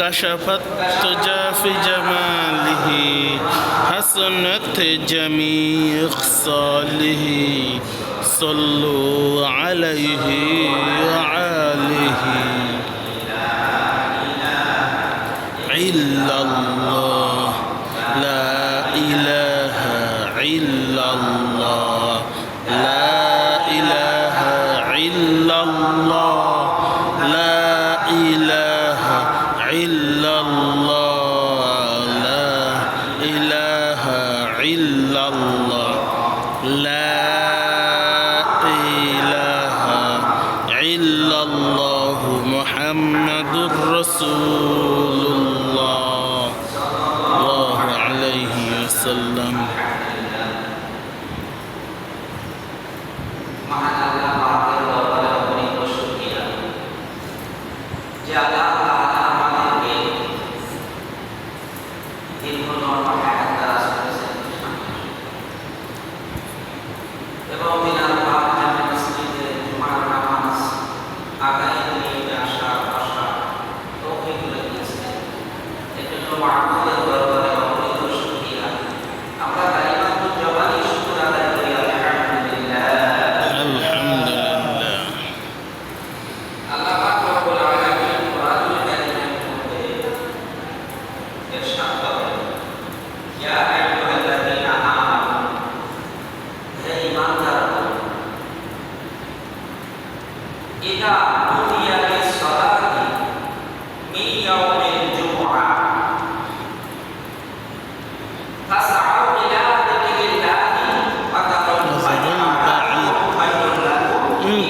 كشفت تجا في جماله حسنت جميع خصاله صلوا عليه وآله إلا الله لا إله إلا الله لا إله إلا الله لا إله إلا الله لا إله إلا الله لا إله إلا الله محمد رسول الله الله عليه وسلم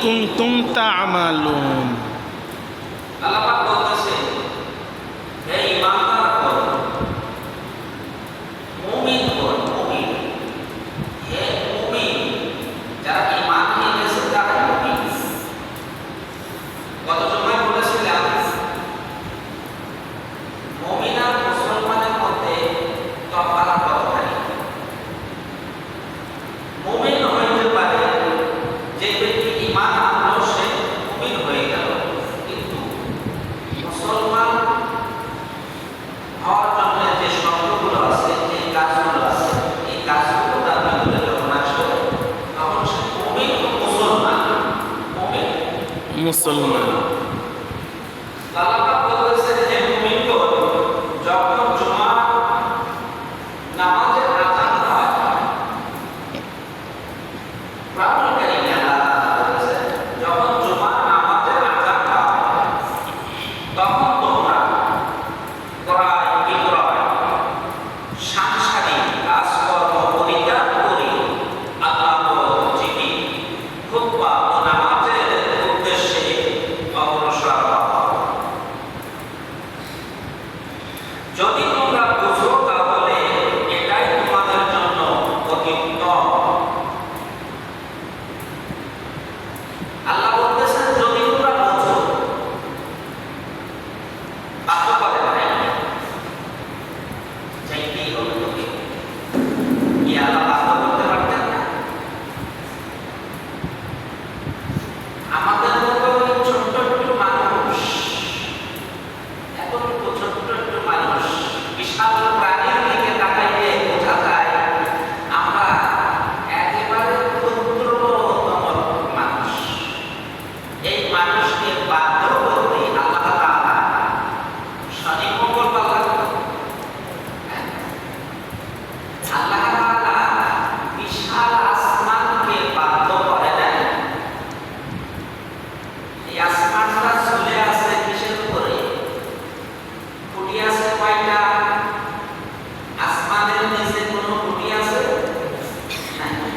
كنتم تعملون মুসলমান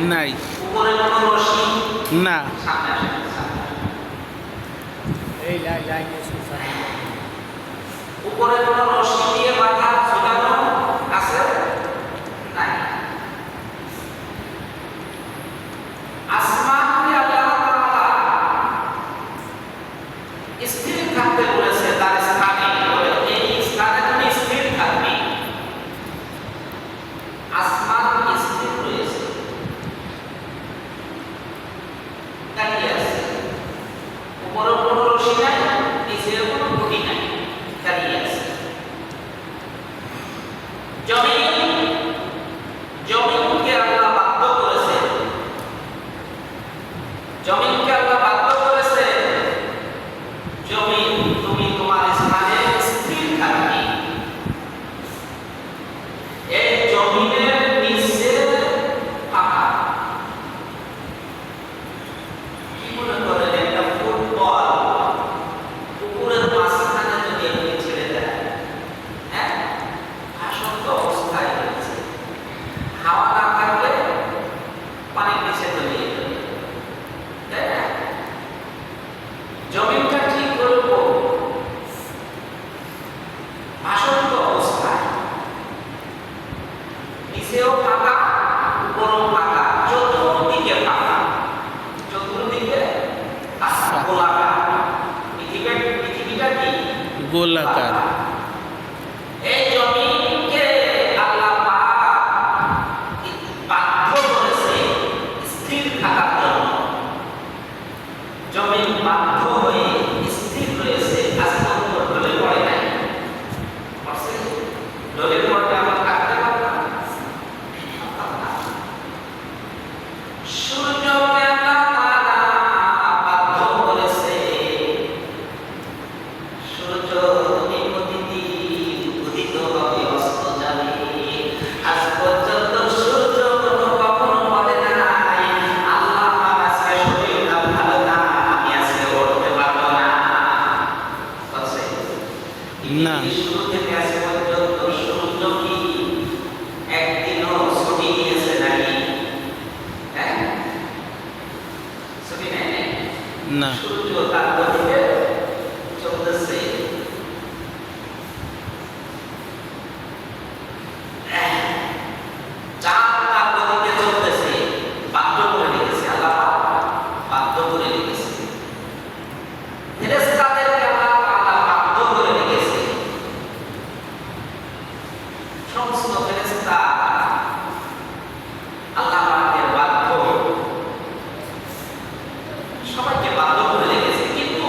নাই, উপরে কোনো রশি না, সামনে আসেন, সামনে। এই লাইন এসে উপরে কোনো রশি দিয়ে মাথা ঝোলানো আছে? নাই। আসমানকে আল্লাহ তাআলা স্থির থাকতে বলেছে তার স্থানে, বলে এই স্থানে তুমি স্থির থাকবে। আসমান স্থির রয়েছে, দাঁড়িয়ে আছে। উপরে কোনো রশি নাই, নিচে কোনো খুঁটি নাই, দাঁড়িয়ে আছে। জমিনকে আল্লাহ বাধ্য করেছে, জমিনকে আল্লাহ বাধ্য করেছে, জমিন তুমি তোমার স্থানে স্থির থাকবে। এই জমিনের নিচে ফাঁকা। কি মনে করেন একটা ফুটবল পুকুরের মাঝখানে যদি আপনি ছেড়ে দেন, হ্যাঁ, ভাসন্ত অবস্থায় রয়েছে, হাওয়া না থাকলে পানির নিচে তলিয়ে যাবে, তাই না? জমিনটা ঠিক করব ভাসন্ত অবস্থায়, নিচেও ফাঁকা, উপরেও ফাঁকা, চতুর্দিকে ফাঁকা, চতুর্দিকে গোলাকার। পৃথিবীটা কি গোলাকার। এই জমিনকে আল্লাহ পাক বাধ্য করেছে স্থির থাকার জন্য। জমিন বাধ্য হয়ে স্থির রয়েছে, আসমান তো ঢলে পড়ে নাই। পড়ছে? ঢলে পড়লে আমরা থাকতে পারতাম না। সূর্যকে আল্লাহ তাআলা বাধ্য করেছে, সূর্য তুমি প্রতিদিন উদিত হবে, অস্ত যাবে। আজ পর্যন্ত সূর্য কখনো বলে নাই আল্লাহ আমার আজকে শরীরটা ভালো না, আমি আজকে উঠতে পারবো না। বলছে না। শুরু থেকে আজ পর্যন্ত সূর্য কি একদিনও ছুটি নিয়েছে নাকি? হ্যাঁ, ছুটি নেয় নাই। না, সূর্য তার গতিতে চলতেছে। চাঁদ তার গতিতে চলতেছে, বাধ্য করে রেখেছে আল্লাহ, বাধ্য করে রেখেছে। ফেরেশতাদেরকে আল্লাহ তাআলা বাধ্য করে রেখেছে। সমস্ত ফেরেশতা আল্লাহ পাকের বাধ্য, সবাইকে বাধ্য করে রেখেছে। কিন্তু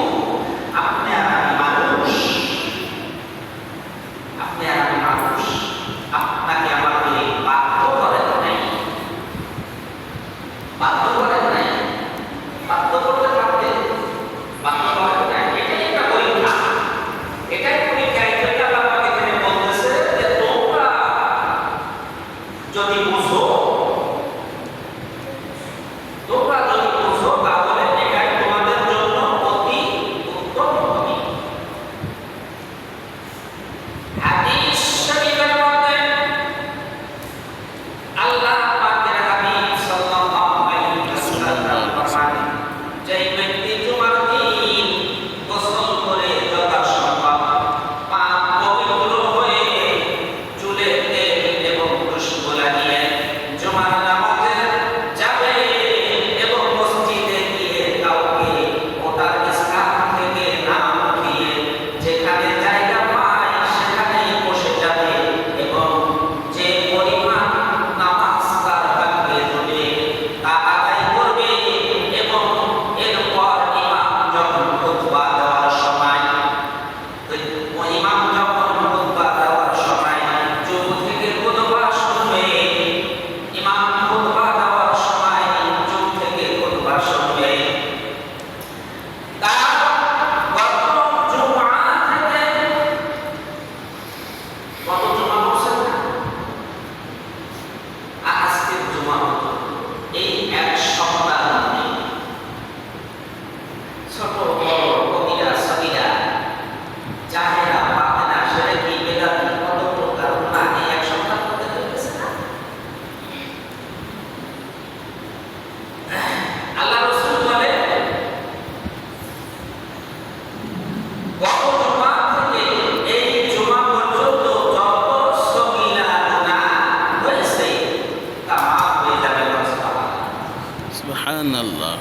সুবহানাল্লাহ।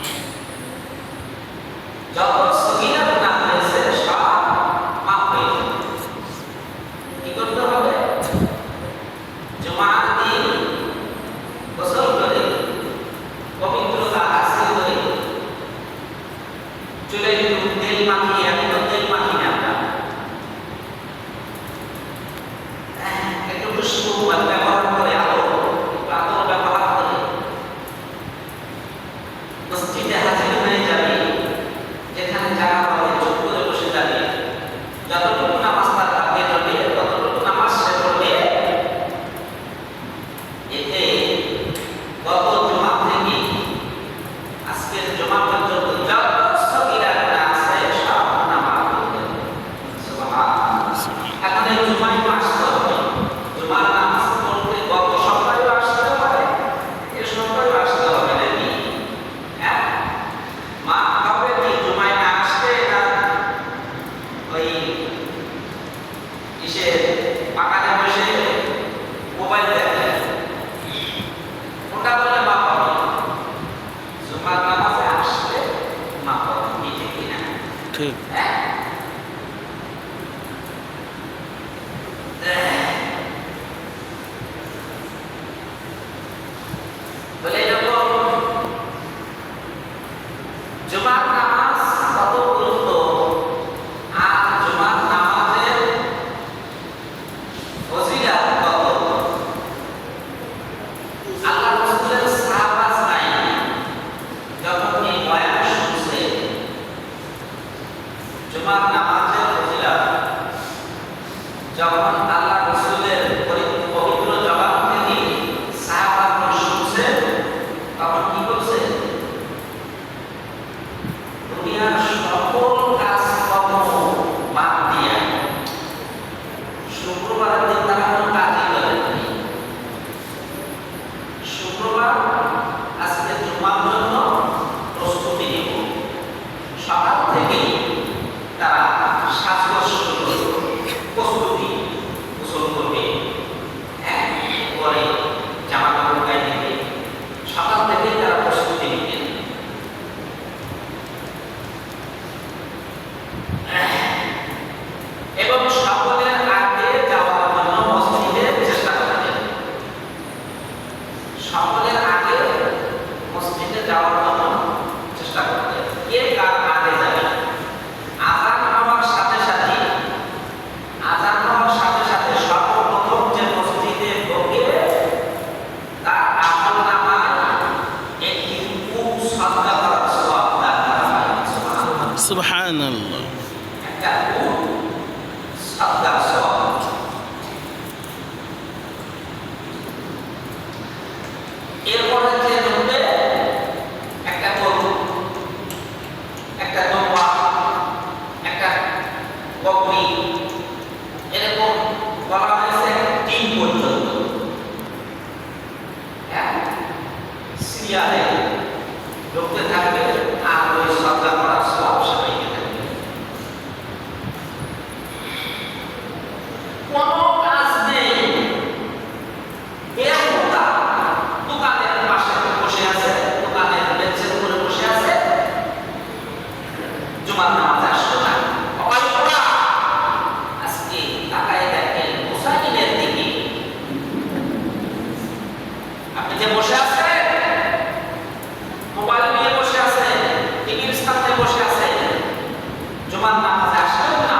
যত সগীরা গুনাহ হয়েছে সব মাফ হয়ে যাবে। কি করতে হবে? জুমার দিন গোসল করে পবিত্রতা হাসিল করে চুলে একটু তেল মাখিয়ে, আমি তো তেল মাখি না, একটু খুশবু ব্যবহার করে, আলো ব্যবহার করে মসজিদে হাজির হয়ে যাবে। যেখানে জায়গা হবে চুপ করে বসে যাবে, যতটুকু নামাজ তার আগে যাবে ততটুকু নামাজ সে পড়বে। এতে গত জুমা থেকে আজকের জুমা পর্যন্ত যত সগীরা গুনাহ আছে সব নামাজ পড়বে। সুবহানাল্লাহ। এখন এই জুমায় আসতে হবে, জুমার নামাজ পড়তে গত সপ্তাহে আসতে হবে, এ সপ্তাহে আসতে হবে নাকি? হ্যাঁ, মা হবে কি জুমায় না আসতে না ওই ইসে বাগানে বসে মোবাইল দেখে, ওটা বলে মা পাবে। জুমার নামাজে আসলে মা পাবে, ঠিক কিনা? ঠিক। হ্যাঁ, বলে এরকম জুমার নামাজ কত গুরুত্ব, আর জুমার নামাজের ফজিলত কত। আল্লাহ রাসূলের সাহাবাস নাই যখন এই বয়ান শুনছে জুমার নামাজের ফজিলত, যখন আল্লাহ রাসূলের পবিত্র জবান থেকে সাহাবারা শুনছে, তখন কি করছে? দুনিয়ার সকল কাজকর্ম বাদ দিয়ে শুক্রবারের দিন তারা কোনো কাজই করেনি। শুক্রবার আজকে জুমার জন্য প্রস্তুতি নিব, সকাল থেকেই তারা সাজগোজ শুরু করবে, প্রস্তুতি, গোসল করবে, হ্যাঁ, পরে জামা কাপড় গায়ে দিবে, সকাল থেকেই তারা প্রস্তুতি নিবেন। এবং সকলের আগে যাওয়ার জন্য মসজিদে চেষ্টা করবেন, সকলের আগে মসজিদে যাওয়ার জন্য চেষ্টা করবেন। কে কার আগে যাবে? আযান হওয়ার সাথে সাথে, আযান হওয়ার সাথে সাথে সর্বপ্রথম যে মসজিদে ঢোকে তার আমল নামায় একটি উট সাদকা করার সওয়াব দান করা হয়। সুবহানাল্লাহ। সুবহানাল্লাহ। একটা উট সাদকার সওয়াব। এরপরে যে ঢুকবে একটা গরু, একটা দোম্বা, একটা বকরি, এরকম বলা হয়েছে 3 পর্যন্ত। হ্যাঁ, সিরিয়ালে ঢুকতে থাকবে আর ওই সাদকা করার সওয়াব সবাইকে থাকবে। কোনো কাজ নেই, বেহুদা দোকানের পাশে বসে আছে, দোকানের বেঞ্চের উপরে বসে আছে, জুমার নামাজে আসলো না, কপাল পোড়া। আজকে তাকায় দেখেন মুসাফিরের দিকে, আপনি যে বসে আছেন, মোবাইল নিয়ে বসে আছেন, টিভির সামনে বসে আছেন, জুমার নামাজে আসলেন না,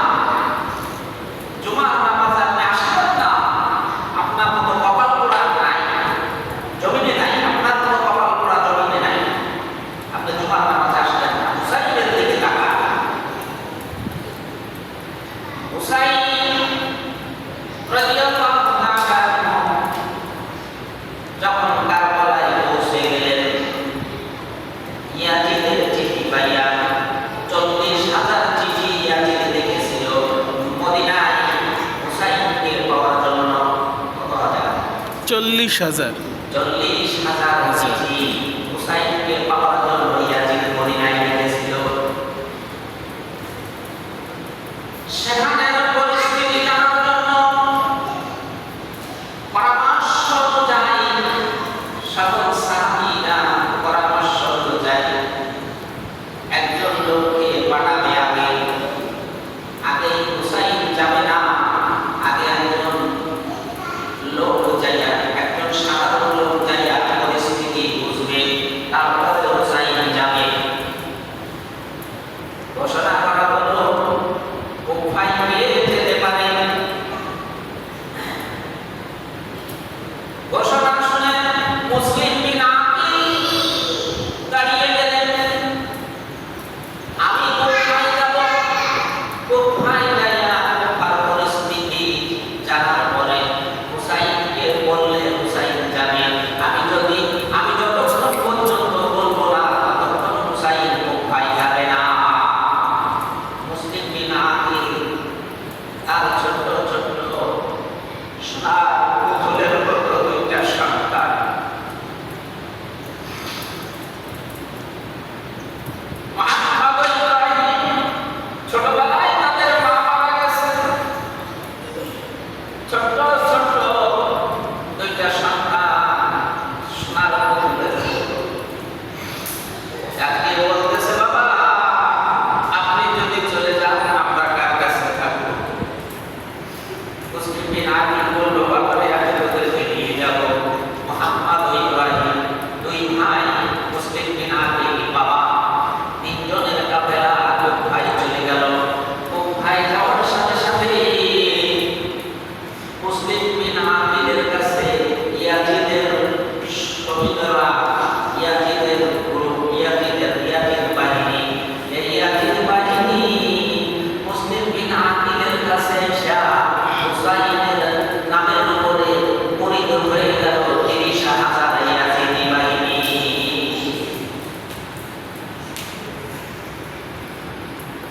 জুমার নামাজে আপনি আসলেন না, আপনার মতো কপাল পোড়া নাই, জমিনে নাই, আপনার মতো কপাল পোড়া জমিনে নাই, আপনি জুমার নামাজে আসলেন না। মুসাফিরের দিকে তাকান। হুসাইন রাদিয়াল্লাহু তাআলা যখন কারবালায় পৌঁছে গেলেন, ইয়াজিদের চিঠি পাইয়া 40,000 চিঠি ইয়াজিদ দেখেছিল মদিনায় হুসাইনকে পাওয়ার জন্য। কত হাজার? 40,000। 40,000 চিঠি হুসাইনকে পাওয়ার জন্য ইয়াজিদ মদিনায় লিখেছিল। সেখানের পরিস্থিতি জানার জন্য পরামর্শ অনুযায়ী সকল সাহাবীরা পরামর্শ ওরা ইয়াজিদের গ্রুপ, ইয়াজিদ বাহিনী, এই ইয়াজিদ বাহিনী মুসলিম বিন আকিলের কাছে এসে হুসাইনের নামের উপরে পরিণত হয়ে গেল 30,000 ইয়াজিদি বাহিনী।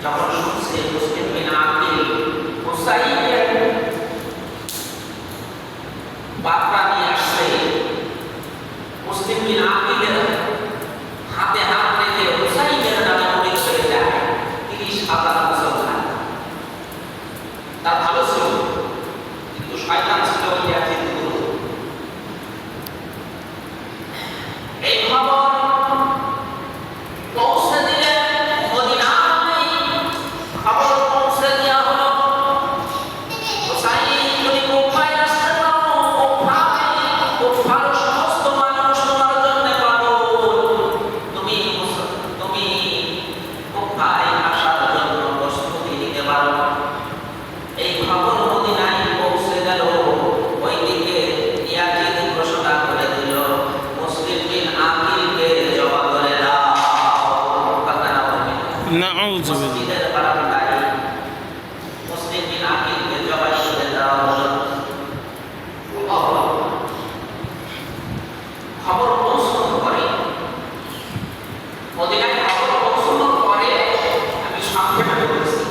যখন শুনছে মুসলিম বিন আকিল হুসাইনের বার্তা নিয়ে আসছে, মুসলিম বিন আকিলের হাতে হাত রেখে হুসাইনের নামে পরিণত হয়ে যায় 30,000 মুসলমান। তার ভালো ছিল, কিন্তু শয়তান ছিল ইয়াজিদ গুরু। এই খবর পৌঁছে দিলেন মদিনায়, খবর পৌঁছে দেওয়া হলো হুসাইন তুমি কোথায় আসতে পারো, কোথায় সমস্ত মানুষ তোমার জন্য পাগল, তুমি কোথায় আসার জন্য প্রস্তুতি নিতে পারো। এই খবর মদিনায় পৌঁছে গেল। ওইদিকে ইয়াজিদ ঘোষণা করে দিল মুসলিম বিন আকিলকে জবাব করে দাও। কথাটা বলবেন নাউযু বিল্লাহ। মসজিদের বারান্দায় মুসলিম বিন আকিলকে জবাব করে দেওয়া হলো। খবর পৌঁছানোর পরে, মদিনায় খবর পৌঁছানোর পরে আমি সংক্ষেপে বলছি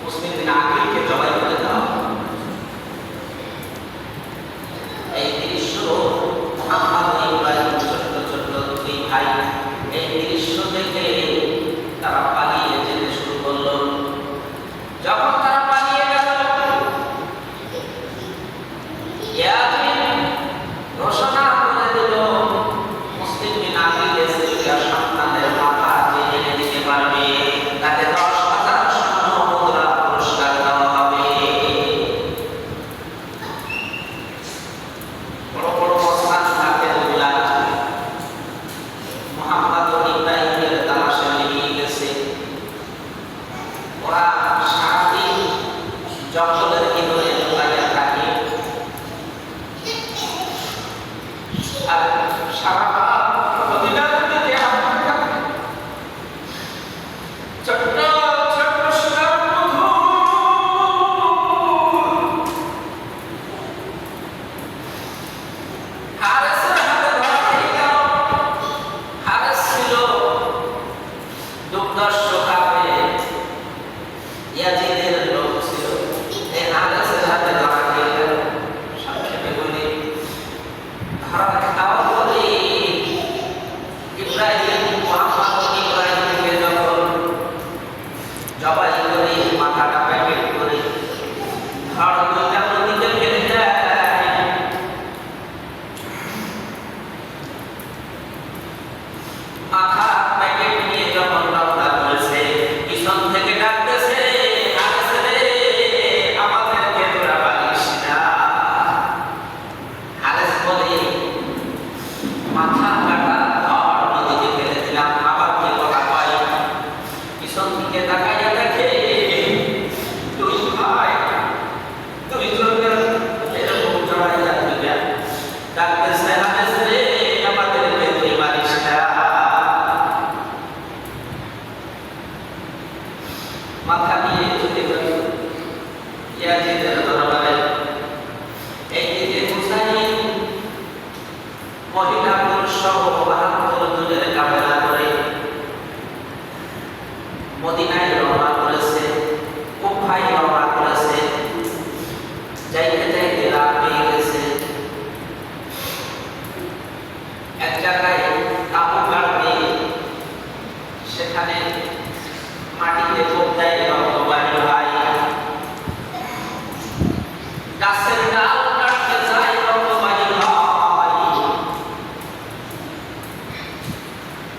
মুসলিম বিন আকিলকে জবাই করে দাও। এই দৃশ্য মুহাম্মদ ইব্রাহিম ছোট্ট ছোট্ট দুই ভাই, এই দৃশ্য দেখে তারা পালিয়ে যেতে শুরু করলো। যখন তারা পালিয়ে গেল, ইয়াজিদ ঘোষণা করে দিল মুসলিম বিন আকিলের দুইটা সন্তানের মাথা যে এনে দিতে পারবে তাকে 10,000 স্বর্ণ মুদ্রা পুরস্কার দেওয়া হবে। বড় বড় মসলান থাকে দুলা মুহাম্মদ ইব্রাহিমের তালাশে লেগে গেছে। ওরা সারাদিন জঙ্গলের ভিতরে লুকাইয়া থাকে, আর সারা রাত মদিনার দিকে হাঁটতে থাকে। ছোট্ট ছোট্ট সোনার বন্ধু হারেসের হাতে ধরা খেয়ে গেল। হারেস ছিল দুর্দর্শ কাফের, ইয়াজিদের লোক ছিল। এই হারেসের হাতে ধরা খেয়ে গেল। সংক্ষেপে বলি, ধরা খাওয়া বলে ইব্রাহিম মুহাম্মদ ইব্রাহিমকে যখন জবাই করে মাথাটা প্যাকেট করে ধর দুইটা নদীতে ফেলে দেয়, মাথা প্যাকেট নিয়ে যখন রওনা করেছে, পিছন থেকে ডাকতেছে হারেস রে, আমাদেরকে তোরা পারিস না। হারেস বলে মাথা কাটা ধর নদীতে ফেলে দিলাম, আবার কি কথা কয়। পিছন থেকে তাকাইয়া দেখে দুই ভাই দুইজনের এরকম জড়াইয়া দিবে, ডাকতেছে হারেস রে, আমাদেরকে তুই মারিস না। মাথা নিয়ে চলে গেল ইয়াজিদের দরবারে। এইদিকে হুসাইন মহিলা পুরুষ সহ 72 জনের কাফেলা করে মদিনায় রওনা করেছে, কুফায় রওনা করেছে। যাইতে যাইতে রাত হয়ে গেছে। এক জায়গায় কাপড় কাটতে সেখানে মাটিতে কোথায় রক্ত বাড়ি হয়, গাছের ডাল কাটতে যায় রক্ত বাড়ি হয়।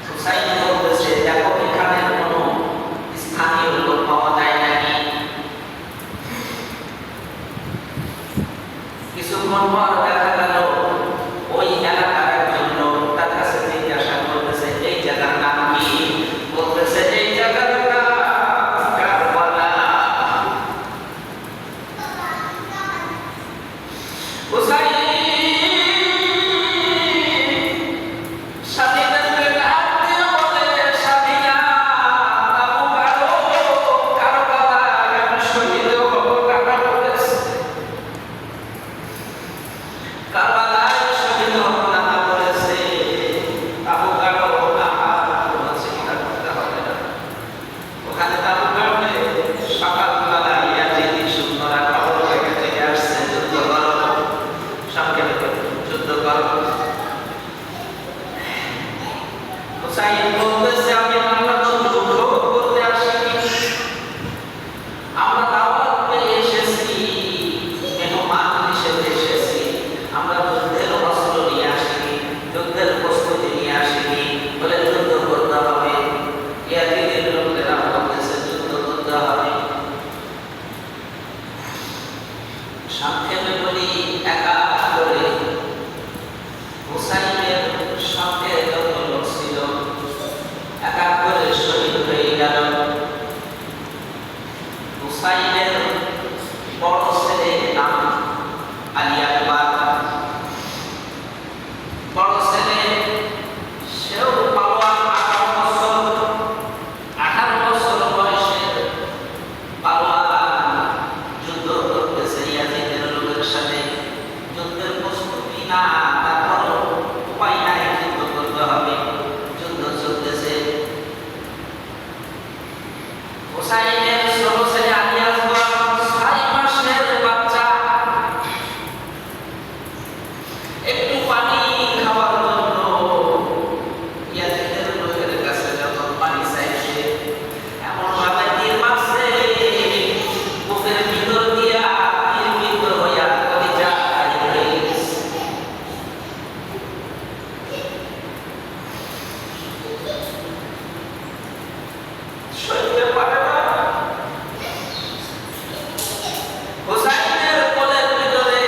হুসাইন বলতেছে দেখো এখানে কোনো স্থানীয় লোক পাওয়া যায় নাকি। কিছুক্ষণ পর দেখা গেল ওই এলাকার একজন লোক তার কাছে জিজ্ঞাসা করতেছে এই জায়গার নাম কি। বলতেছে এই জায়গার নাম কারবালা। হুসাইন হুসাইন বলতেছে আমি আল্লাহ যুদ্ধ করতে আসিনি, আমরা দাওয়াত পেয়ে এসেছি, মেহমান হিসেবে এসেছি, আমরা যুদ্ধের অস্ত্র নিয়ে আসিনি, যুদ্ধের প্রস্তুতি নিয়ে আসিনি, বলে যুদ্ধ করতে হবে। ইয়াজিদের লোকেরা বলতেছে যুদ্ধ করতে হবে। সংক্ষেপে বলি, একা করে হুসাইনের সঙ্গে যত লোক ছিল একা করে শহীদ হয়ে গেল। হুসাইনের বড় ছেলে নাম আলী আকবর, বড় ছেলে সেও পালোয়ান, 18 বছর বয়সের পালোয়ান, যুদ্ধ করতেছে ইয়াজিদের লোকের সাথে। যুদ্ধের প্রস্তুতি না, তারপর উপায় নাই, যুদ্ধ করতে হবে, যুদ্ধ চলতেছে। হুসাইনের ছোট ছেলে আলী আকবর 6 মাসের বাচ্চা, একটু পানি খাওয়ার জন্য ইয়াজিদের লোকের কাছে যখন পানি চাইছে, এমন ভাবে তীর মারছে, বুকের ভিতর দিয়া তীর বিদ্ধ হইয়া কলিজা হয়ে গেছে। সইতে পারে না। হুসাইনের কোলের ভিতরে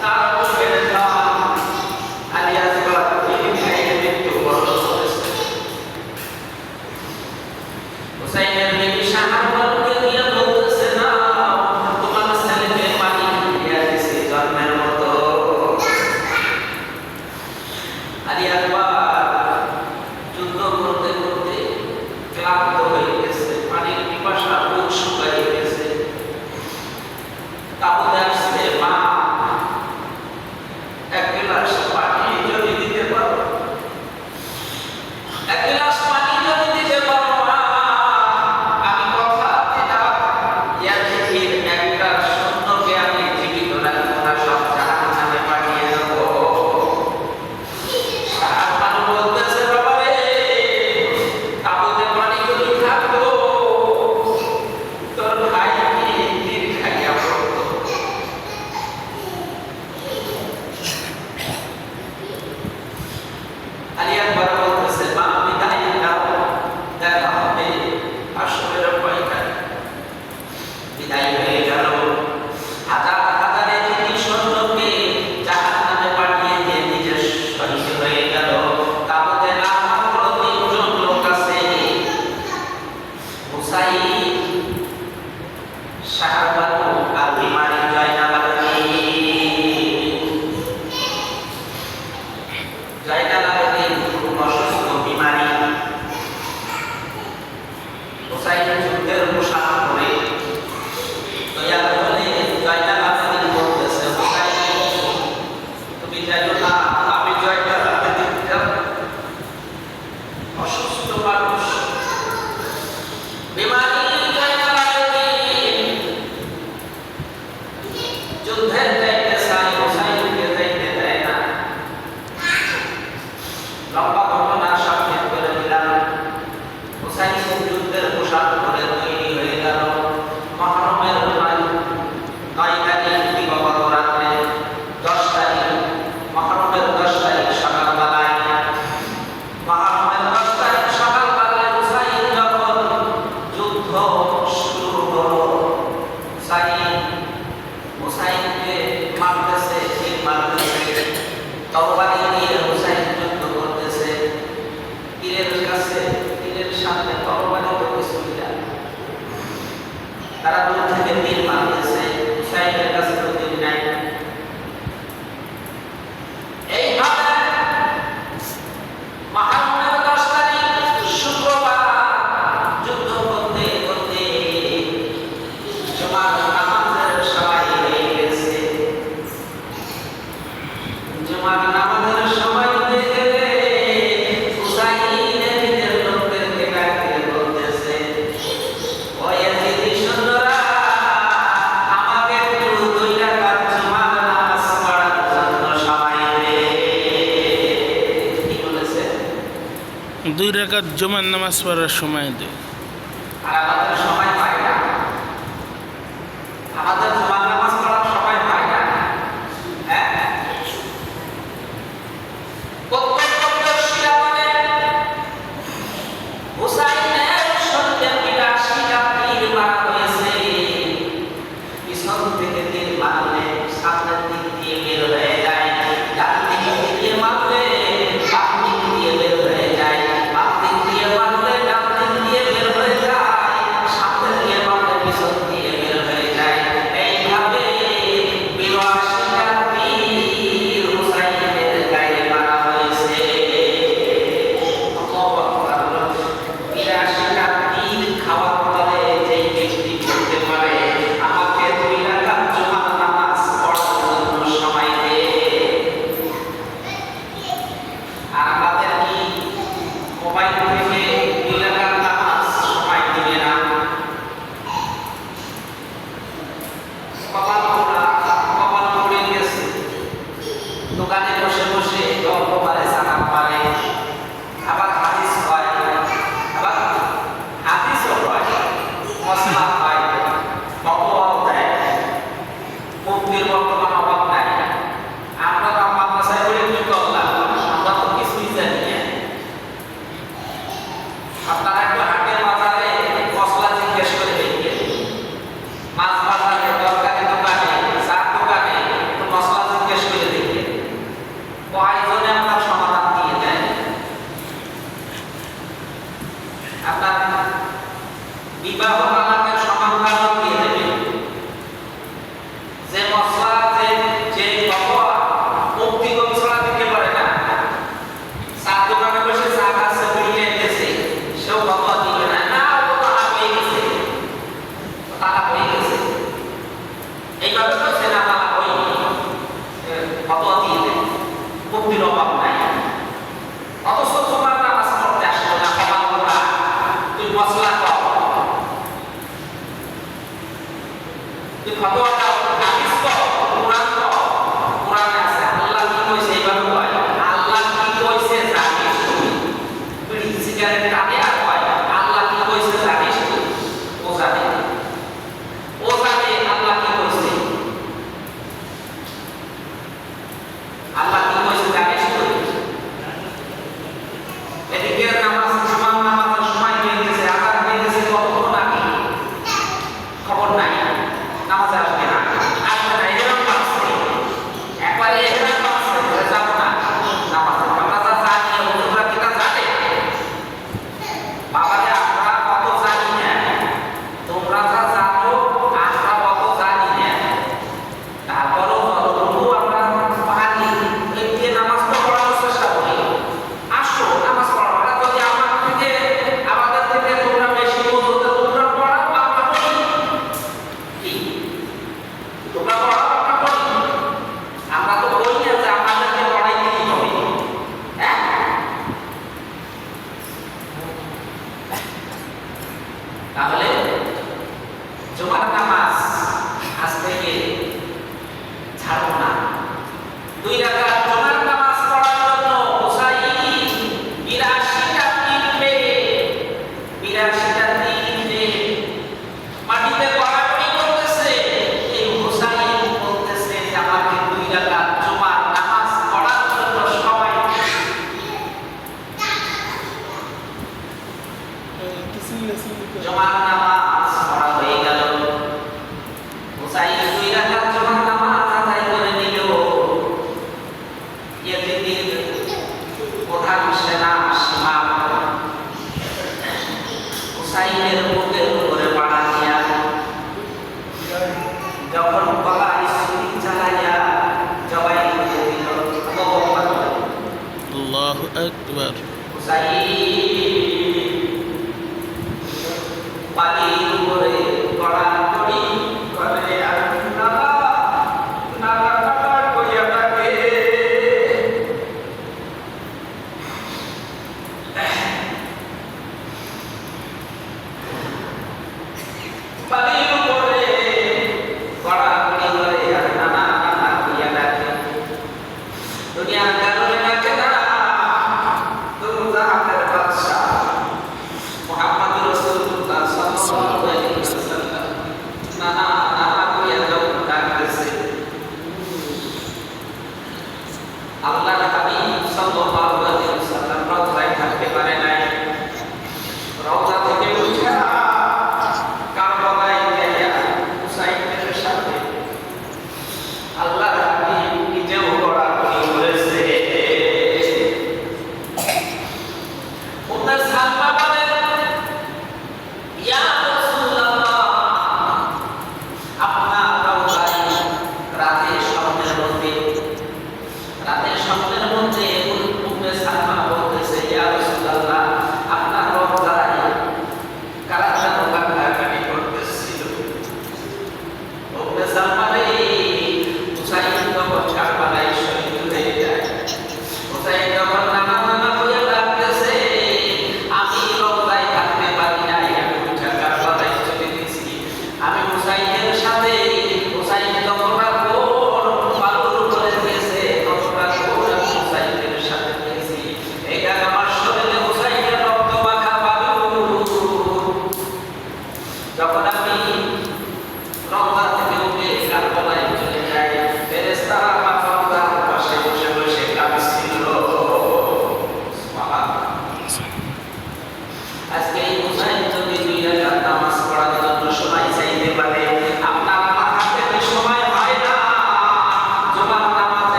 তার বুকের ধান, আলী আকবর তিনি খাইয়ে মৃত্যুবরণ করেছে। হুসাইনের বিবি শাহাদাতকে দিয়ে বলতেছে, না তোমার ছেলেকে পানি দিয়া দিছি জন্মের মতো। আলী আকবর যুদ্ধ করতে করতে ক্লান্ত হয়ে গেছে, পানির পিপাসা বুক শুকাইয়ে গেছে। তাবুতে আসছে, মা এক গ্লাস পানি যদি দিতে পারো, এক গ্লাস পানি যদি দিতে পারো মা, আমি কথা দিলাম ইয়াজিদের একটা সৈন্যকে আমি জীবিত রাখবো না, সব জাহান্নামে পাঠিয়ে দেবো। শাহজাহান বলতেছে, বাবা রে, তাবুতে পানি যদি থাকতো তোর ভাইকে তীর খাইয়া পড়তো। আলী আকবর বলতেছে, মা বিদায় দাও, দেখা হবে আসরের পয়খানে। বিদায় হয়ে গেল। হাজার হাজারে তিনি সৈন্যকে জাহান্নামে পাঠিয়ে দিয়ে নিজে শহীদ হয়ে গেল। তাবুতে আর মাত্র 3 জন লোক আছে, হুসাইন, শাহাদাত আর বিমারি জয়নাল আবেদিন। জয়নাল আবেদিন খুব অসুস্থ, বিমারি। হুসাইন যুদ্ধের পোশাক পরে তৈয়ার হলে জয়নাল আবেদিন বলতেছে, হুসাইন তুমি যাইও না, আমি জয়নাল আবেদিন যাব। অসুস্থ মানুষ, বিমারি জয়নাল আবেদিন যুদ্ধের যাইতে চাই, হুসাইনকে যাইতে দেয় না। লম্বা ঘটনা সংক্ষেপ করে দিলাম। হুসাইন যুদ্ধের পোশাক পরে তৈরি হয়ে গেল। মুহররমের 9 তারিখ দিবাগত রাত্রে, 10 তারিখ মুহররমের 10 তারিখ সকালবেলায়, মুহররমের 10 তারিখ সকালবেলায় হুসাইন যখন যুদ্ধ শুরু হলো, হুসাইনকে মারতেছে, ঠিক মারতেছে, তরবারি দিয়ে হুসাইন যুদ্ধ করতেছে। 2 রাকাত জুমার নামাজ পড়ার সময় দেয়। আর আমাদের সময় পায় না। আমাদের জুমার নামাজ পড়ার সময় পায় না। হ্যাঁ, প্রত্যক্ষদর্শীরা বলেন হুসাইনের শরীরে 82টা তীর মারা হয়েছে। পিছন থেকে তীর মারলে সামনের দিক দিয়ে বের হয়ে যায়, ডান দিক দিয়ে মারলে বাম দিক দিয়ে বের হয়ে যায়, বাম দিক দিয়ে মারলে ডান দিক দিয়ে বের হয়ে যায়, সামনে দিয়ে মারলে পিছন দিয়ে বের হয়ে যায়। এইভাবে 82টা তীর হুসাইনের গায়ে মারা হয়েছে। আল্লাহু আকবার। 82টা তীর খাওয়ার পরে যেই ব্যক্তি বলতে পারে আমাকে 2 রাকাত জুমার নামাজ পড়ার জন্য সময় দে, আর আমাদের কি মোবাইল থেকে 2 রাকাত নামাজ সময় দিবে না? কপাল পড়ে গেছে, দোকানে বসে বসে গল্প পারে, সালাম পারে, আবার হাদিস হয়, আবার হাদিসও হয়, মশলা হয়, ফতোয়াও দেয়, মুক্তির বর্তমান অভাব নাই। আমরা তো মাদ্রাসায় পড়ে কি করলাম? আমরা তো কিছুই জানি না। আপনারা একটু হাটের বাজারে মশলা জিজ্ঞেস করে দেখবেন, মাছ বাজারে, তরকারি দোকানে, চার দোকানে একটু মশলা জিজ্ঞেস করে দেখবেন, কয়জনে আপনার সমাধান দিয়ে দেয়? আপনার বিবাহ তালাকের সমাধান দিয়ে দেবে। যে মশলা, যে ফতোয়া মুক্তি গবেষণা দিতে পারে না, চার দোকানে বসে চা খাচ্ছে, বিড়ি খেতেছে, সেও ফতোয়া দিবে না। না, ও তালাক হয়ে গেছে, তালাক হয়ে গেছে, এইভাবে বলছে না তালাক হয়নি, ফতোয়া দিয়ে দেয়, মুক্তির অভাব নাই। অথচ তোমার নামাজ পড়তে আসলো না, কপাল পোড়া, তুই মশলা খাও, তুই ফতোয়া দাও, হাদিস দাও, কোরআন দাও। কোরআনে আছে আল্লাহ কি কইছে, এইভাবে কয় আল্লাহ কি কইছে জানিস তুই? বিড়ি সিগারেট টানে আর কয় আল্লাহ কি কইছে জানিস তুই? ও জানে, ও জানে আল্লাহ কি কইছে। আল্লাহ কি কইছে জানিস তুই? এদিকে নামাজ, জুমার নামাজের সময় হয়ে গেছে, আজান হয়ে গেছে, কতক্ষণ আগে খবর নাই, নামাজে আসবে না, আসবে না, এরকম পাচ্ছে, একবারে এরকম পাচ্ছে, যাবো না নামাজে। আমরা যা জানি, হুজুররা কি তা জানে? বাবারে, আমরা কত জানি না, তোমরা যা জানো আমরা কত জানি না। তারপরও যতটুকু আমরা পারি এই দিয়ে নামাজ তো পড়ার চেষ্টা করি। আসো নামাজ পড়ো, আর যদি আমাদের থেকে তোমরা বেশি বোঝো, তোমরা পড়াও, আমরা পড়ি। কি তোমরা পড়াও, আমরা পড়ি? আমরা তো বলি না যে আমাদেরকে পড়াইতেই হবে। হ্যাঁ, তাহলে জুমার নামাজ আজ থেকে ছাড়বো না। 2 রাকাত জুমার নামাজ পড়ার জন্য হুসাইন 82টা তীর খেয়ে, 82টা তীর খেয়ে মাটিতে গড়াগড়ি করতেছে। এই হুসাইন বলতেছে যে আমাকে 2 রাকাত জুমার নামাজ পড়ার জন্য সময় দিন। জুমার নামাজ পড়া হয়ে গেল, হুসাইন 2 রাকাত জুমার নামাজ আদায় করে নিল। ইয়াজিদের প্রধান সেনা ইমাম হুসাইনের বুকের উপরে পাড়া দিয়া যখন গলায় ছুরি চালাইয়া জবাই করে দিল, আল্লাহু আকবার। হুসাইন পানির উপরে